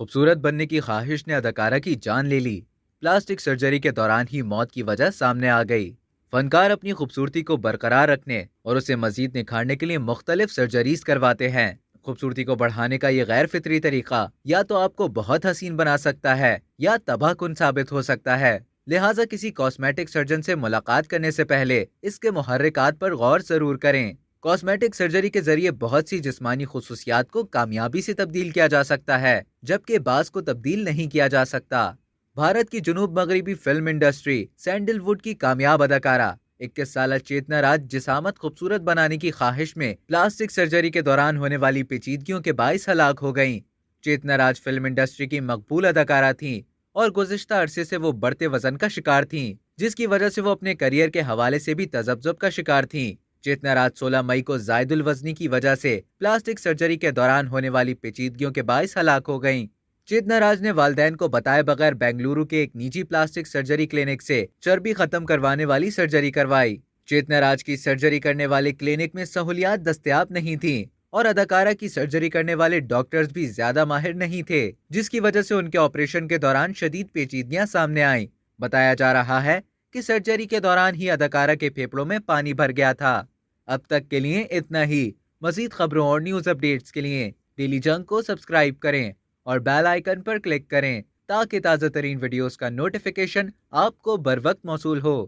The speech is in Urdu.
خوبصورت بننے کی خواہش نے اداکارہ کی جان لے لی۔ پلاسٹک سرجری کے دوران ہی موت کی وجہ سامنے آ گئی۔ فنکار اپنی خوبصورتی کو برقرار رکھنے اور اسے مزید نکھارنے کے لیے مختلف سرجریز کرواتے ہیں۔ خوبصورتی کو بڑھانے کا یہ غیر فطری طریقہ یا تو آپ کو بہت حسین بنا سکتا ہے یا تباہ کن ثابت ہو سکتا ہے، لہٰذا کسی کاسمیٹک سرجن سے ملاقات کرنے سے پہلے اس کے محرکات پر غور ضرور کریں۔ کاسمیٹک سرجری کے ذریعے بہت سی جسمانی خصوصیات کو کامیابی سے تبدیل کیا جا سکتا ہے، جبکہ بعض کو تبدیل نہیں کیا جا سکتا۔ بھارت کی جنوب مغربی فلم انڈسٹری سینڈل ووڈ کی کامیاب اداکارہ 21 سالہ چیتنا راج جسامت خوبصورت بنانے کی خواہش میں پلاسٹک سرجری کے دوران ہونے والی پیچیدگیوں کے باعث ہلاک ہو گئیں۔ چیتنا راج فلم انڈسٹری کی مقبول اداکارہ تھیں اور گزشتہ عرصے سے وہ بڑھتے وزن کا شکار تھیں، جس کی وجہ سے وہ اپنے کیریئر کے حوالے سے بھی تذبذب کا شکار تھیں۔ چیتنا راج 16 مئی کو زائد الوزنی کی وجہ سے پلاسٹک سرجری کے دوران ہونے والی پیچیدگیوں کے باعث ہلاک ہو گئیں۔ چیتنا راج نے والدین کو بتائے بغیر بنگلورو کے ایک نجی پلاسٹک سرجری کلینک سے چربی ختم کروانے والی سرجری کروائی۔ چیتنا راج کی سرجری کرنے والے کلینک میں سہولیات دستیاب نہیں تھیں اور اداکارہ کی سرجری کرنے والے ڈاکٹرز بھی زیادہ ماہر نہیں تھے، جس کی وجہ سے ان کے آپریشن کے دوران شدید پیچیدگیاں سامنے آئیں۔ بتایا جا رہا ہے کہ سرجری کے دوران ہی اداکارہ کے پھیپھڑوں میں پانی بھر گیا تھا۔ اب تک کے لیے اتنا ہی۔ مزید خبروں اور نیوز اپڈیٹس کے لیے ڈیلی جنگ کو سبسکرائب کریں اور بیل آئیکن پر کلک کریں تاکہ تازہ ترین ویڈیوز کا نوٹیفیکیشن آپ کو بر وقت موصول ہو۔